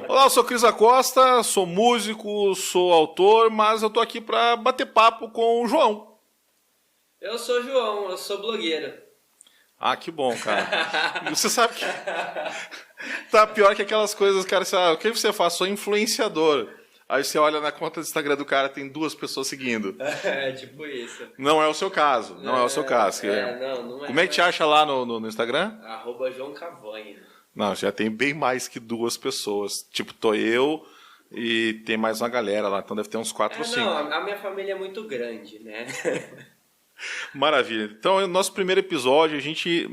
Olá, eu sou Cris Acosta, sou músico, sou autor, mas eu tô aqui para bater papo com o João. Eu sou o João, eu sou blogueiro. Ah, que bom, cara. Você sabe que tá pior que aquelas coisas, cara, o que você faz? Sou influenciador. Aí você olha na conta do Instagram do cara, tem 2 pessoas seguindo. É, tipo isso. Não é o seu caso, não é o seu caso. Não é. Como é que te acha lá no Instagram? @João Cavanha. Não, já tem bem mais que 2 pessoas. Tipo, tô eu e tem mais uma galera lá, então deve ter uns 4 ou 5. Não, a minha família é muito grande, né? Maravilha. Então, no nosso primeiro episódio, a gente...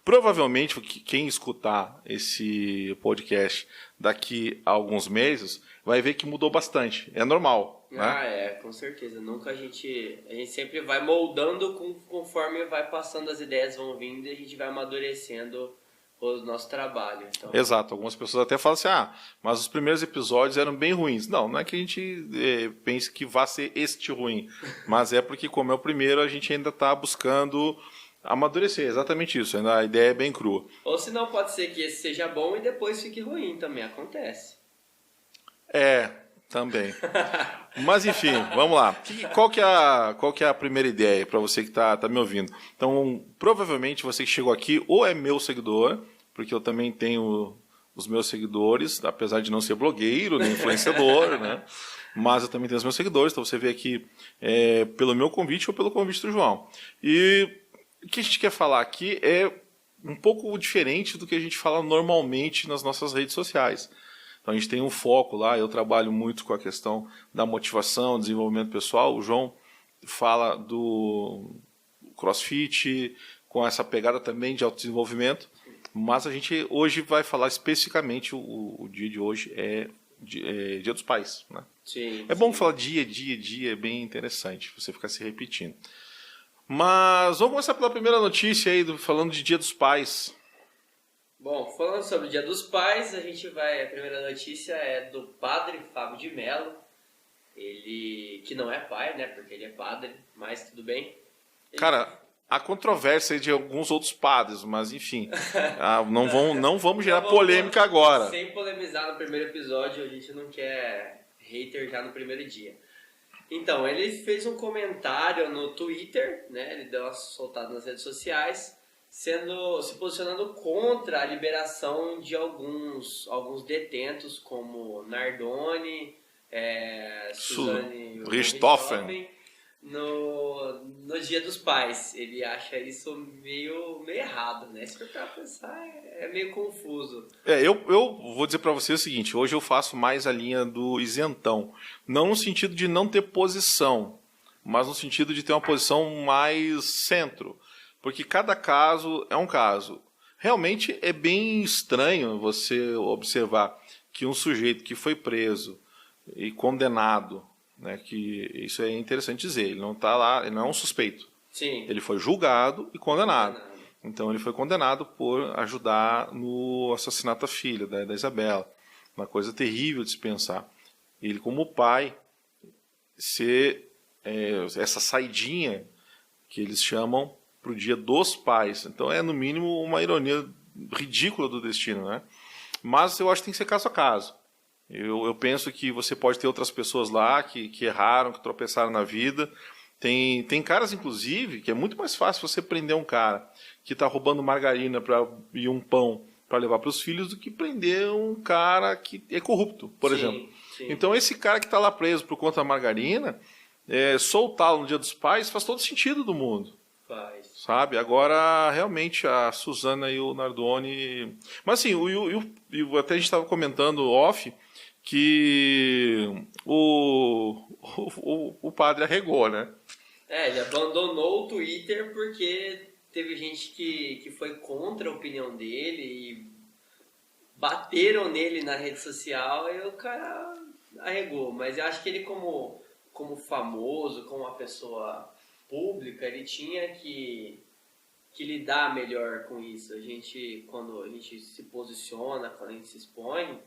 provavelmente, quem escutar esse podcast daqui a alguns meses, vai ver que mudou bastante. É normal, né? Com certeza. A gente sempre vai moldando conforme vai passando as ideias, vão vindo e a gente vai amadurecendo o nosso trabalho. Então... Exato. Algumas pessoas até falam assim, mas os primeiros episódios eram bem ruins. Não é que a gente pense que vá ser este ruim, mas é porque, como é o primeiro, a gente ainda está buscando amadurecer, exatamente isso. A ideia é bem crua. Ou senão pode ser que esse seja bom e depois fique ruim, também acontece. Também. Mas enfim, vamos lá. Qual que é a primeira ideia para você que tá me ouvindo? Então, provavelmente você que chegou aqui ou é meu seguidor, porque eu também tenho os meus seguidores, apesar de não ser blogueiro, nem influenciador, né? Mas eu também tenho os meus seguidores, então você vê aqui pelo meu convite ou pelo convite do João. E o que a gente quer falar aqui é um pouco diferente do que a gente fala normalmente nas nossas redes sociais. Então a gente tem um foco lá, eu trabalho muito com a questão da motivação, desenvolvimento pessoal. O João fala do CrossFit, com essa pegada também de autodesenvolvimento. Mas a gente hoje vai falar especificamente, o dia de hoje é Dia dos Pais, né? Sim, bom falar dia, é bem interessante, você ficar se repetindo. Mas vamos começar pela primeira notícia aí, falando de Dia dos Pais. Bom, falando sobre o Dia dos Pais, a primeira notícia é do padre Fábio de Mello, ele, que não é pai, né, porque ele é padre, mas tudo bem. Cara, há controvérsia de alguns outros padres, mas enfim, não vamos gerar polêmica agora. Sem polemizar no primeiro episódio, a gente não quer hater já no primeiro dia. Então, ele fez um comentário no Twitter, né? Ele deu uma soltada nas redes sociais, se posicionando contra a liberação de alguns detentos, como Nardoni, Suzane Richthofen, no Dia dos Pais. Ele acha isso meio errado, né? Se for pra pensar, é meio confuso. Eu vou dizer pra você o seguinte, hoje eu faço mais a linha do isentão. Não no sentido de não ter posição, mas no sentido de ter uma posição mais centro. Porque cada caso é um caso. Realmente é bem estranho você observar que um sujeito que foi preso e condenado, né, que isso é interessante dizer, ele não está lá, ele não é um suspeito. Sim. Ele foi julgado e condenado. Então ele foi condenado por ajudar no assassinato da filha, da Isabela. Uma coisa terrível de se pensar. Ele, como pai, ser essa saidinha que eles chamam para o Dia dos Pais. Então é, no mínimo, uma ironia ridícula do destino, né? Mas eu acho que tem que ser caso a caso. Eu penso que você pode ter outras pessoas lá que erraram, que tropeçaram na vida. Tem caras, inclusive, que é muito mais fácil você prender um cara que está roubando margarina e um pão para levar para os filhos do que prender um cara que é corrupto, por exemplo. Sim. Então esse cara que está lá preso por conta da margarina, soltá-lo no Dia dos Pais faz todo sentido do mundo. Faz. Sabe? Agora, realmente, a Suzana e o Nardoni... Mas assim, até a gente estava comentando off que o padre arregou, né? Ele abandonou o Twitter porque teve gente que foi contra a opinião dele e bateram nele na rede social e o cara arregou. Mas eu acho que ele, como famoso, como uma pessoa pública, ele tinha que lidar melhor com isso. Quando a gente se posiciona, quando a gente se expõe,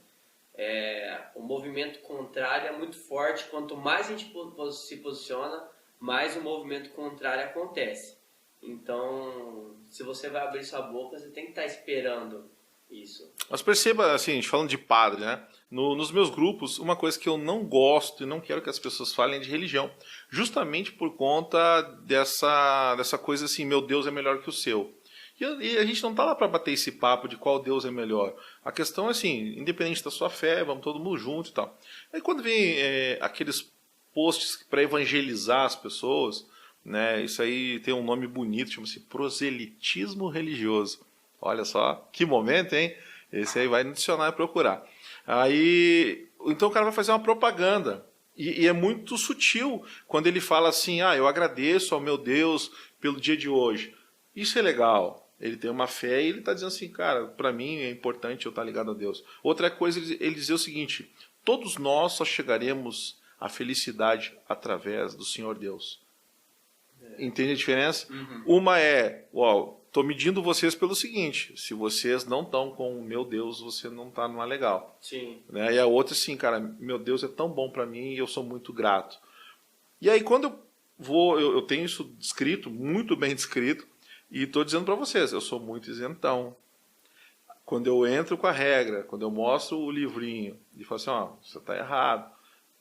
o movimento contrário é muito forte. Quanto mais a gente se posiciona, mais o movimento contrário acontece. Então, se você vai abrir sua boca, você tem que estar esperando Isso. Mas perceba, assim, a gente falando de padre, né? Nos meus grupos, uma coisa que eu não gosto e não quero que as pessoas falem é de religião. Justamente por conta dessa coisa assim, meu Deus é melhor que o seu. E a gente não tá lá para bater esse papo de qual Deus é melhor. A questão é assim, independente da sua fé, vamos todo mundo junto e tal. Aí quando vem aqueles posts para evangelizar as pessoas, né? Isso aí tem um nome bonito, chama-se proselitismo religioso. Olha só, que momento, hein? Esse aí vai no dicionário procurar. Aí, então o cara vai fazer uma propaganda. E é muito sutil quando ele fala assim, eu agradeço ao meu Deus pelo dia de hoje. Isso é legal. Ele tem uma fé e ele está dizendo assim, cara, para mim é importante eu estar ligado a Deus. Outra coisa, ele dizer o seguinte, todos nós só chegaremos à felicidade através do Senhor Deus. Entende a diferença? Uhum. Uma é, estou medindo vocês pelo seguinte, se vocês não estão com o meu Deus, você não está numa legal. Sim. Né? E a outra, assim, cara, meu Deus é tão bom para mim e eu sou muito grato. E aí, quando eu tenho isso descrito, muito bem descrito, e estou dizendo para vocês, eu sou muito isentão. Quando eu entro com a regra, quando eu mostro o livrinho, e falo assim, você está errado,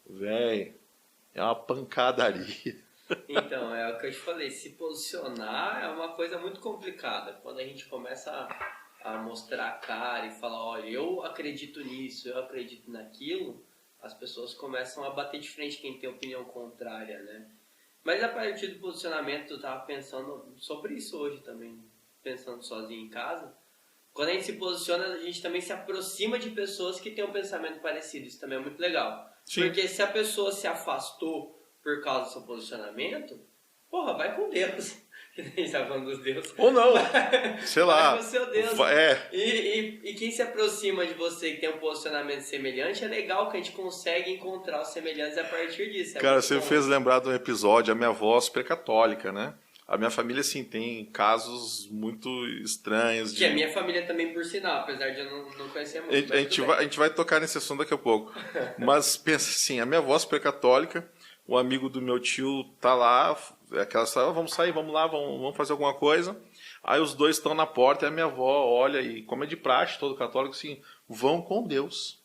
velho, é uma pancadaria. Então, é o que eu te falei, se posicionar é uma coisa muito complicada. Quando a gente começa a mostrar a cara e falar, olha, eu acredito nisso, eu acredito naquilo, as pessoas começam a bater de frente quem tem opinião contrária, né? Mas a partir do posicionamento, eu estava pensando sobre isso hoje também, pensando sozinho em casa. Quando a gente se posiciona, a gente também se aproxima de pessoas que têm um pensamento parecido. Isso também é muito legal. Sim. Porque se a pessoa se afastou por causa do seu posicionamento, porra, vai com Deus. Que nem está falando dos deuses. Ou não, sei lá. Vai com o seu Deus. É. E quem se aproxima de você que tem um posicionamento semelhante, é legal que a gente consegue encontrar os semelhantes a partir disso. Cara, você me fez lembrar de um episódio, a minha avó super católica, né? A minha família, assim, tem casos muito estranhos. Que a minha família também, por sinal, apesar de eu não conhecer muito. A gente vai tocar nesse assunto daqui a pouco. Mas pensa assim, a minha avó super católica, o amigo do meu tio tá lá, aquela história, vamos sair, vamos lá, vamos fazer alguma coisa. Aí os dois estão na porta e a minha avó olha e, como é de praxe, todo católico, assim, vão com Deus.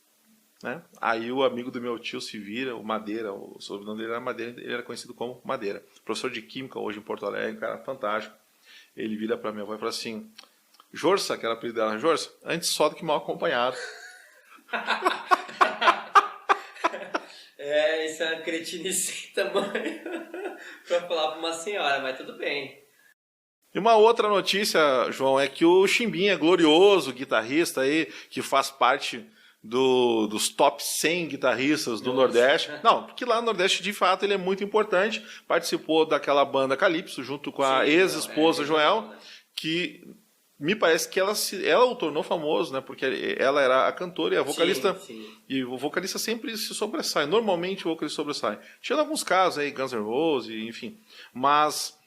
Né? Aí o amigo do meu tio se vira, o Madeira, o sobrenome dele era Madeira, ele era conhecido como Madeira. Professor de Química hoje em Porto Alegre, um cara fantástico. Ele vira pra minha avó e fala assim, Jorça, que era a apelido dela, Jorça, antes só do que mal acompanhado. Isso é uma cretinice sem tamanho pra falar pra uma senhora, mas tudo bem. E uma outra notícia, João, é que o Chimbinha, glorioso guitarrista aí, que faz parte dos top 100 guitarristas do Nordeste. Não, porque lá no Nordeste, de fato, ele é muito importante. Participou daquela banda Calypso, junto com a ex-esposa Joel, que me parece que ela o tornou famoso, né? Porque ela era a cantora e a vocalista. Sim. E o vocalista sempre se sobressai. Normalmente o vocalista sobressai. Tinha alguns casos aí, Guns N' Roses, enfim. Mas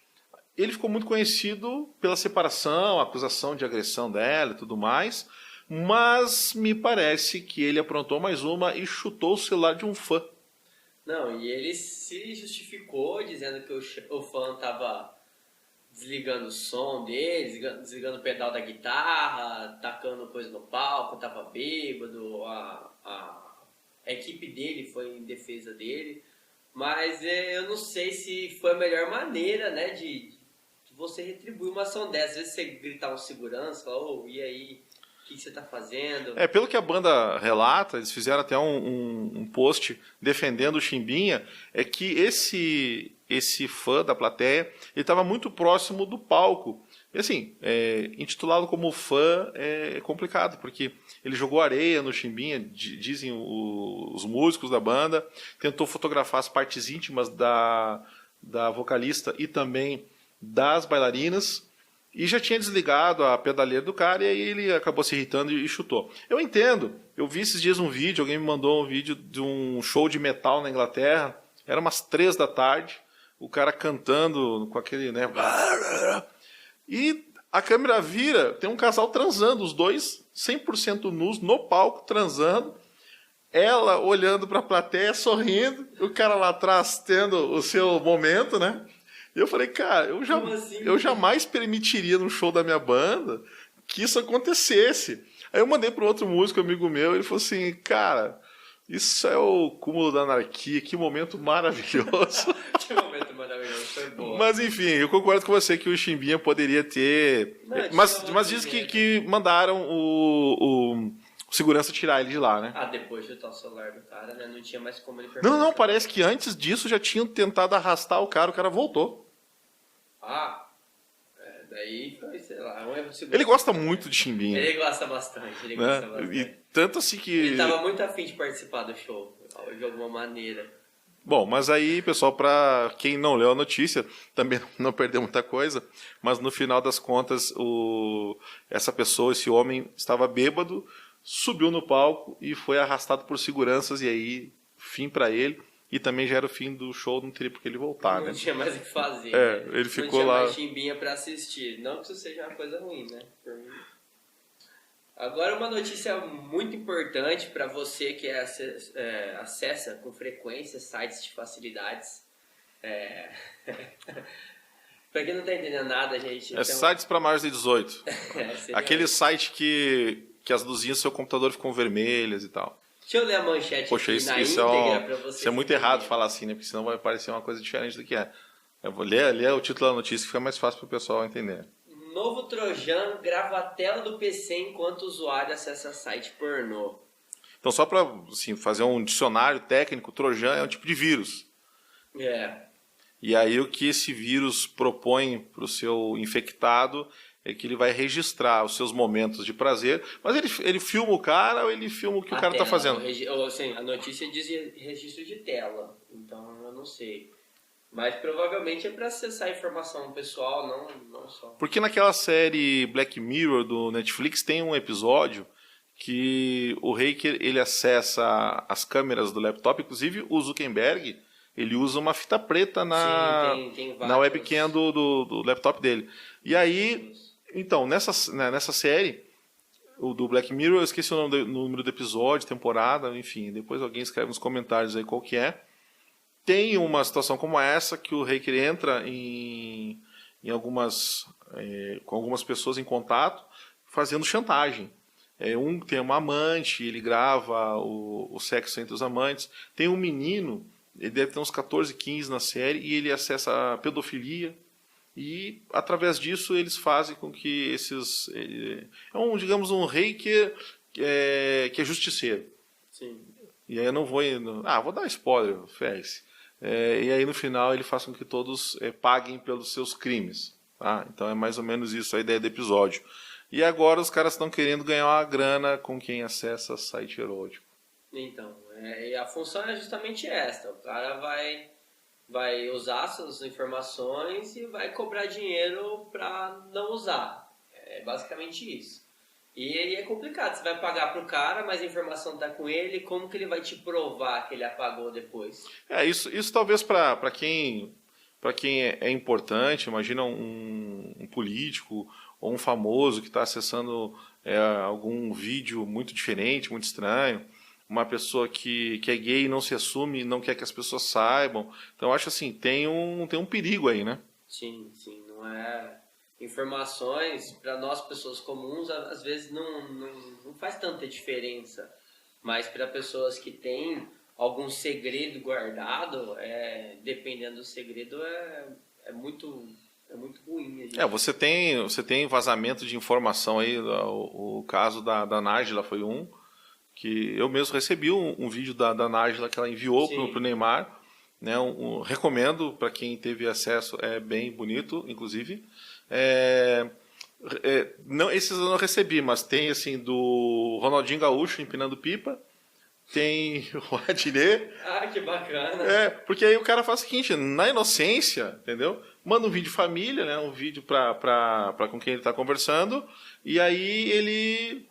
ele ficou muito conhecido pela separação, a acusação de agressão dela e tudo mais. Mas me parece que ele aprontou mais uma e chutou o celular de um fã. Não, e ele se justificou dizendo que o fã estava desligando o som dele, desligando o pedal da guitarra, tacando coisa no palco, estava bêbado, a equipe dele foi em defesa dele. Mas eu não sei se foi a melhor maneira, né, de você retribuir uma ação dessa. Às vezes você gritar um segurança, falar, e aí... O que você está fazendo? Pelo que a banda relata, eles fizeram até um post defendendo o Chimbinha, é que esse fã da plateia, ele estava muito próximo do palco. E assim, intitulá-lo como fã é complicado, porque ele jogou areia no Chimbinha, dizem os músicos da banda, tentou fotografar as partes íntimas da vocalista e também das bailarinas, e já tinha desligado a pedaleira do cara, e aí ele acabou se irritando e chutou. Eu entendo, eu vi esses dias um vídeo, alguém me mandou um vídeo de um show de metal na Inglaterra, era umas 3 da tarde, o cara cantando com aquele, né, e a câmera vira, tem um casal transando, os dois 100% nus no palco, transando, ela olhando para a plateia, sorrindo, o cara lá atrás tendo o seu momento, né? E eu falei, cara, eu jamais permitiria num show da minha banda que isso acontecesse. Aí eu mandei para outro músico, amigo meu, ele falou assim, cara, isso é o cúmulo da anarquia, que momento maravilhoso. Que momento maravilhoso, foi bom. Mas enfim, eu concordo com você que o Chimbinha poderia ter... Não, mas diz que mandaram o segurança tirar ele de lá, né? Ah, depois de chutar o celular do cara, né? Não tinha mais como ele Não, parece que antes disso já tinham tentado arrastar o cara voltou. Ah, daí foi, sei lá, um erro de segurança. Ele gosta muito de Chimbinha. Ele gosta bastante, ele né? gosta bastante. E tanto assim que... Ele tava muito afim de participar do show, de alguma maneira. Bom, mas aí, pessoal, para quem não leu a notícia, também não perdeu muita coisa, mas no final das contas, essa pessoa, esse homem, estava bêbado, subiu no palco e foi arrastado por seguranças, e aí, fim para ele, e também já era o fim do show, não teria porque ele voltar, Não tinha mais o que fazer. É, né? ele ficou lá... Não tinha mais Chimbinha para assistir. Não que isso seja uma coisa ruim, né? Por mim. Agora uma notícia muito importante para você que acessa com frequência sites de facilidades. Para quem não tá entendendo nada, gente... É sites para maiores de 18. Aquele isso. site que as luzinhas do seu computador ficam vermelhas e tal. Deixa eu ler a manchete Poxa, aqui isso, na isso íntegra para você. isso é muito errado falar assim, né? Porque senão vai parecer uma coisa diferente do que é. Eu vou ler o título da notícia que fica mais fácil para o pessoal entender. Novo Trojan grava a tela do PC enquanto o usuário acessa site pornô. Então, só para assim, fazer um dicionário técnico, Trojan é um tipo de vírus. E aí o que esse vírus propõe para o seu infectado é que ele vai registrar os seus momentos de prazer, mas ele filma o cara ou ele filma o que o cara está fazendo? Assim, a notícia diz registro de tela, então eu não sei. Mas provavelmente é para acessar informação pessoal, não só. Porque naquela série Black Mirror do Netflix tem um episódio que o hacker ele acessa as câmeras do laptop, inclusive o Zuckerberg, ele usa uma fita preta tem na webcam do laptop dele. E aí, então, nessa série, o do Black Mirror, eu esqueci o número do episódio, temporada, enfim, depois alguém escreve nos comentários aí qual que é. Tem uma situação como essa, que o hacker entra com algumas pessoas em contato, fazendo chantagem. Um tem uma amante, ele grava o sexo entre os amantes. Tem um menino, ele deve ter uns 14, 15 na série, e ele acessa a pedofilia. E, através disso, eles fazem com que esses... digamos, um hacker que é justiceiro. Sim. E aí eu não vou... vou dar spoiler, Félix. E aí, no final, ele faz com que todos paguem pelos seus crimes. Tá? Então, é mais ou menos isso a ideia do episódio. E agora os caras estão querendo ganhar uma grana com quem acessa site erótico. Então, e a função é justamente esta. O cara vai usar suas informações e vai cobrar dinheiro para não usar. É basicamente isso. E é complicado. Você vai pagar pro cara, mas a informação está com ele. Como que ele vai te provar que ele apagou depois? Isso talvez para quem é importante. Imagina um político ou um famoso que está acessando algum vídeo muito diferente, muito estranho. Uma pessoa que é gay e não se assume, não quer que as pessoas saibam. Então, eu acho assim, tem um perigo aí, né? Sim. Não é... Informações, para nós, pessoas comuns, às vezes não faz tanta diferença. Mas para pessoas que têm algum segredo guardado, dependendo do segredo, é muito ruim. Você tem vazamento de informação aí. O caso da Nájila foi que eu mesmo recebi um vídeo da Nájila que ela enviou para o Neymar. Né, recomendo para quem teve acesso, é bem bonito, inclusive. Esses eu não recebi, mas tem assim do Ronaldinho Gaúcho empinando pipa, tem o Adnet. Ah, que bacana. Porque aí o cara faz o seguinte, na inocência, entendeu? Manda um vídeo família, né, um vídeo para com quem ele está conversando, e aí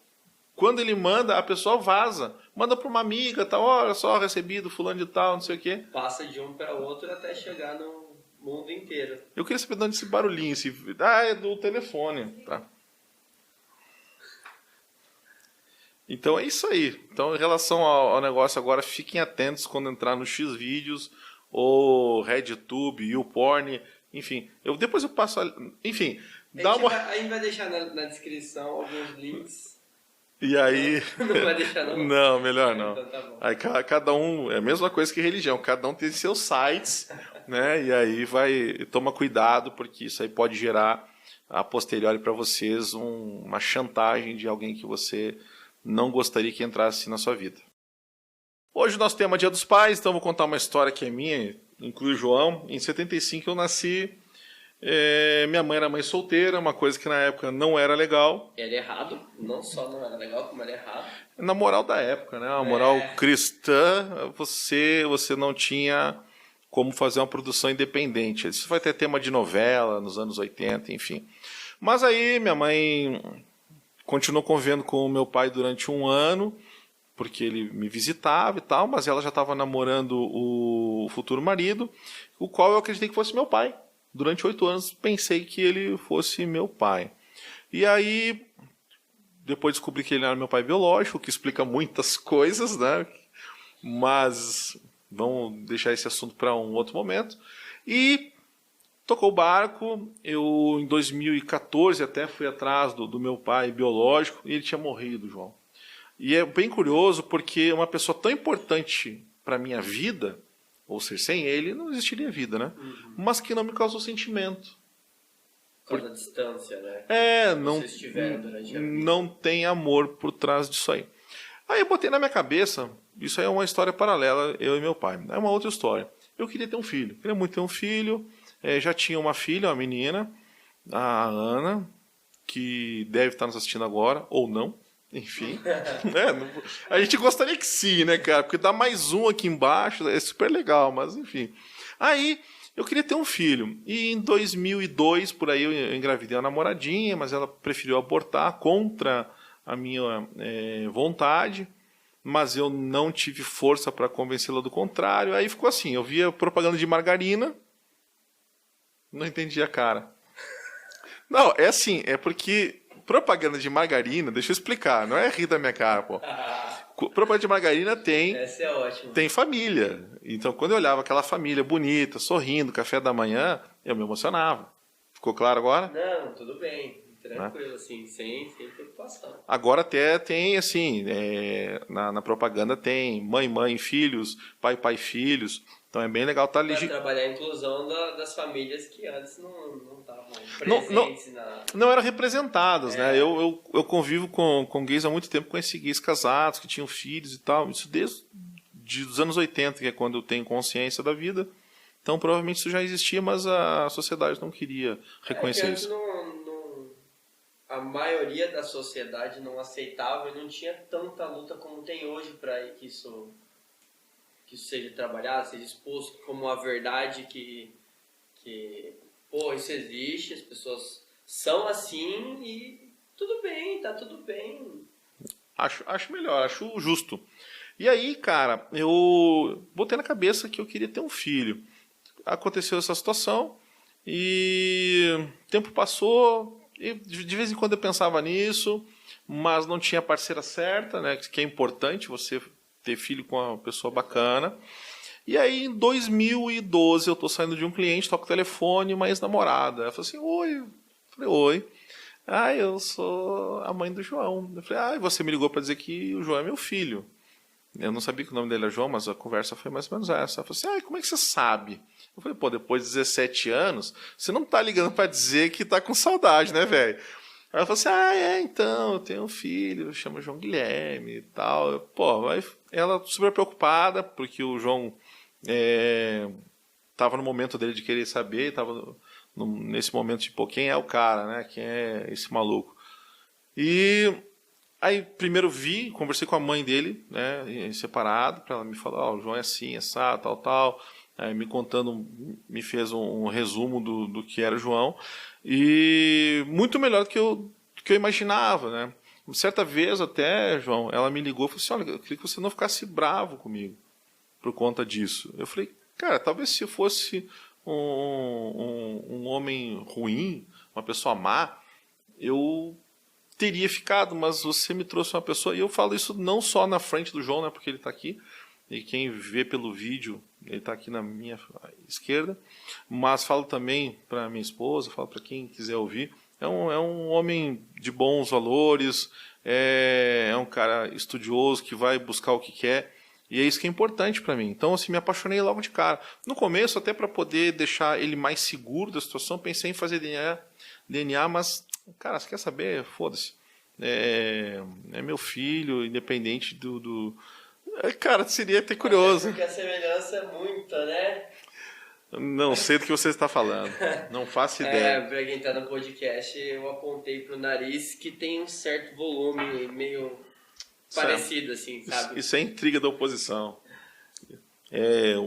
quando ele manda, a pessoa vaza. Manda para uma amiga, tá, olha só, recebido fulano de tal, não sei o quê. Passa de um para outro até chegar no mundo inteiro. Eu queria saber de onde esse barulhinho. É do telefone. Tá. Então é isso aí. Então, em relação ao negócio agora, fiquem atentos quando entrar no Xvideos ou RedTube, YouPorn, enfim. Depois eu passo... Enfim, a gente vai deixar na descrição alguns links E aí... Não vai deixar não? Não, melhor não. Então tá bom. Aí cada um, é a mesma coisa que religião, cada um tem seus sites, né? E aí toma cuidado, porque isso aí pode gerar a posteriori para vocês uma chantagem de alguém que você não gostaria que entrasse na sua vida. Hoje o nosso tema é Dia dos Pais, então eu vou contar uma história que é minha, inclui o João. Em 75 eu nasci, minha mãe era mãe solteira, uma coisa que na época não era legal. Era errado, não só não era legal, como era errado. Na moral da época, né? A moral cristã, você não tinha como fazer uma produção independente. Isso vai ter tema de novela nos anos 80, enfim. Mas aí minha mãe continuou convivendo com o meu pai durante um ano, porque ele me visitava e tal, mas ela já estava namorando o futuro marido, o qual eu acreditei que fosse meu pai. Durante 8 anos pensei que ele fosse meu pai. E aí, depois descobri que ele era meu pai biológico, o que explica muitas coisas, né? Mas vamos deixar esse assunto para um outro momento. E tocou o barco, eu em 2014 até fui atrás do meu pai biológico, e ele tinha morrido, João. E é bem curioso porque uma pessoa tão importante para a minha vida, ou seja, sem ele não existiria vida, né? Uhum. Mas que não me causou sentimento. Por causa da distância, né? Não, vocês tiveram durante a vida. não tem amor por trás disso aí. Aí eu botei na minha cabeça, isso aí é uma história paralela, eu e meu pai. É uma outra história. Eu queria ter um filho, queria muito ter um filho, já tinha uma filha, uma menina, a Ana, que deve estar nos assistindo agora, ou não. Enfim, a gente gostaria que sim, né, cara? Porque dá mais um aqui embaixo, é super legal, mas enfim. Aí, eu queria ter um filho. E em 2002, por aí, eu engravidei uma namoradinha, mas ela preferiu abortar contra a minha vontade. Mas eu não tive força para convencê-la do contrário. Aí ficou assim, eu via propaganda de margarina, não entendia a cara. Não, é assim, é porque... propaganda de margarina, deixa eu explicar, não é rir da minha cara, pô. Propaganda de margarina Essa é ótima. tem família. Então, quando eu olhava aquela família bonita, sorrindo, café da manhã, eu me emocionava. Ficou claro agora? Não, tudo bem. Tranquilo, assim, sem preocupação. Agora até tem, assim, na propaganda tem mãe, filhos, pai, filhos. Então é bem legal estar ali. Para trabalhar a inclusão das famílias que antes não estavam presentes na... Não eram representadas, né? Eu convivo com gays há muito tempo, conheci gays casados, que tinham filhos e tal. Isso desde os anos 80, que é quando eu tenho consciência da vida. Então provavelmente isso já existia, mas a sociedade não queria reconhecer isso. A maioria da sociedade não aceitava e não tinha tanta luta como tem hoje para que isso seja trabalhado, seja exposto como a verdade que isso existe, as pessoas são assim e tudo bem, tá tudo bem. Acho melhor, acho justo. E aí, cara, eu botei na cabeça que eu queria ter um filho. Aconteceu essa situação e o tempo passou e de vez em quando eu pensava nisso, mas não tinha a parceira certa, né? Que é importante você ter filho com uma pessoa bacana. E aí, em 2012, eu tô saindo de um cliente, toco o telefone, uma ex-namorada. Ela falou assim, oi. Eu falei, oi. Eu sou a mãe do João. Eu falei, e você me ligou para dizer que o João é meu filho. Eu não sabia que o nome dele era João, mas a conversa foi mais ou menos essa. Ela falou assim, como é que você sabe? Eu falei, depois de 17 anos, você não tá ligando para dizer que tá com saudade, né, velho? Ela falou assim, então, eu tenho um filho, chama João Guilherme e tal. Ela super preocupada, porque o João estava no momento dele de querer saber, estava nesse momento de, quem é o cara, né? Quem é esse maluco? E aí, primeiro conversei com a mãe dele, né, em separado, para ela me falar, o João é assim, essa, tal. Aí, me contando, me fez um resumo do que era o João. E muito melhor do que eu imaginava, né? Certa vez até, João, ela me ligou e falou assim, olha, eu queria que você não ficasse bravo comigo por conta disso. Eu falei, cara, talvez se eu fosse um homem ruim, uma pessoa má, eu teria ficado, mas você me trouxe uma pessoa, e eu falo isso não só na frente do João, né, porque ele está aqui, e quem vê pelo vídeo, ele está aqui na minha esquerda, mas falo também para minha esposa, falo para quem quiser ouvir, é um homem de bons valores, é um cara estudioso que vai buscar o que quer. E é isso que é importante para mim. Então, assim, me apaixonei logo de cara. No começo, até para poder deixar ele mais seguro da situação, pensei em fazer DNA, mas, cara, você quer saber? Foda-se. É meu filho, independente do... Cara, seria até curioso. Porque a semelhança é muita, né? Não sei do que você está falando. Não faço ideia. Pra quem tá no podcast, eu apontei pro nariz que tem um certo volume meio parecido, assim, sabe? Isso é intriga da oposição.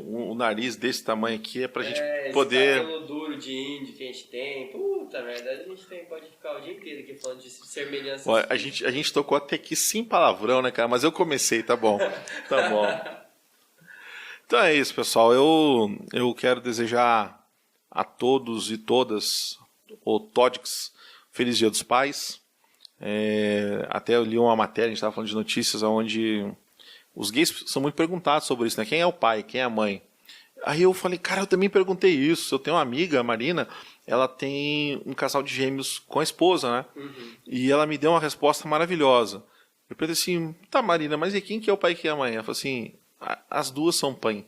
O nariz desse tamanho aqui é pra gente poder... Esse cabelo duro de índio que a gente tem. Puta merda, a gente pode ficar o dia inteiro aqui falando de semelhanças. Olha, a gente tocou até aqui sem palavrão, né, cara? Mas eu comecei, tá bom. Tá bom. Então é isso, pessoal. Eu quero desejar a todos e todas, o Todix, Feliz Dia dos Pais. Até eu li uma matéria, a gente estava falando de notícias, onde os gays são muito perguntados sobre isso, né? Quem é o pai, quem é a mãe? Aí eu falei, cara, eu também perguntei isso. Eu tenho uma amiga, a Marina, ela tem um casal de gêmeos com a esposa, né? Uhum. E ela me deu uma resposta maravilhosa. Eu perguntei assim, tá, Marina, mas e quem que é o pai e quem é a mãe? Ela falou assim, as duas são pai.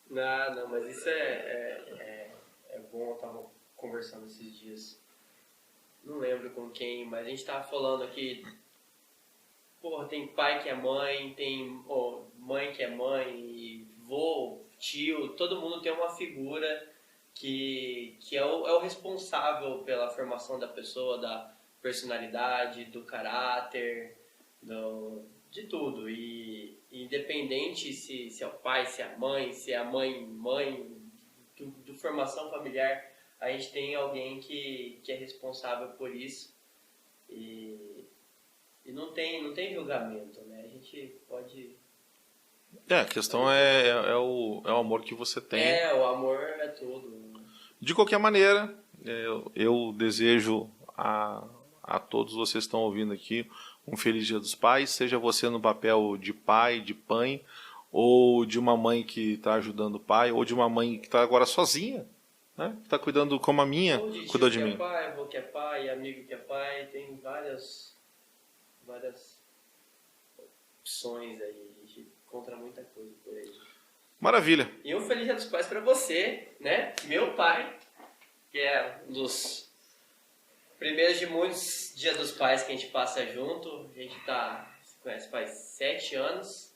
Não, mas isso é bom. Eu tava conversando esses dias. Não lembro com quem, mas a gente tava falando aqui. Porra, tem pai que é mãe, tem mãe que é mãe, e vô, tio, todo mundo tem uma figura que é o responsável pela formação da pessoa, da personalidade, do caráter, de tudo. E independente se é o pai, se é a mãe, do formação familiar, a gente tem alguém que é responsável por isso. E não tem julgamento, né? A gente pode... A questão é o amor que você tem. O amor é tudo. De qualquer maneira, eu desejo a todos vocês que estão ouvindo aqui um Feliz Dia dos Pais, seja você no papel de pai, de mãe, ou de uma mãe que está ajudando o pai, ou de uma mãe que está agora sozinha, né? Está cuidando como a minha cuidou de mim. Pai, avô que é pai, amigo que é pai, tem várias opções aí, a gente encontra muita coisa por aí. Maravilha. E um Feliz Dia dos Pais para você, né? Meu pai, que é um dos primeiros de muitos Dia dos Pais que a gente passa junto. A gente se conhece faz 7 anos,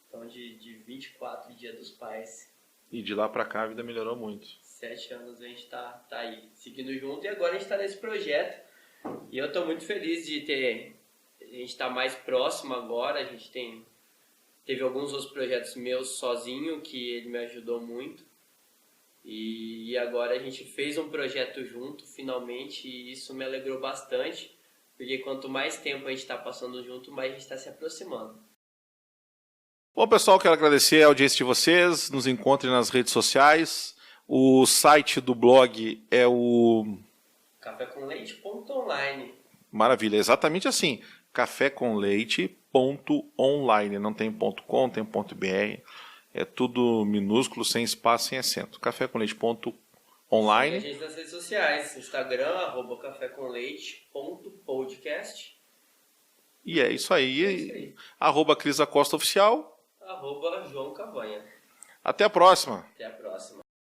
então de 24 Dia dos Pais. E de lá pra cá a vida melhorou muito. 7 anos a gente tá aí, seguindo junto, e agora a gente tá nesse projeto. E eu tô muito feliz de a gente tá mais próximo agora. A gente teve alguns outros projetos meus sozinho, que ele me ajudou muito. E agora a gente fez um projeto junto, finalmente, e isso me alegrou bastante, porque quanto mais tempo a gente está passando junto, mais a gente está se aproximando. Bom, pessoal, quero agradecer a audiência de vocês. Nos encontrem nas redes sociais. O site do blog é o... cafécomleite.online. Maravilha, exatamente assim. cafécomleite.online. Não tem .com, tem .br. É tudo minúsculo, sem espaço, sem acento. cafécomleite.online. E a gente nas redes sociais. Instagram, @cafécomleite.podcast. E é isso aí. @Cris Acosta Oficial. @João Cavanha. Até a próxima. Até a próxima.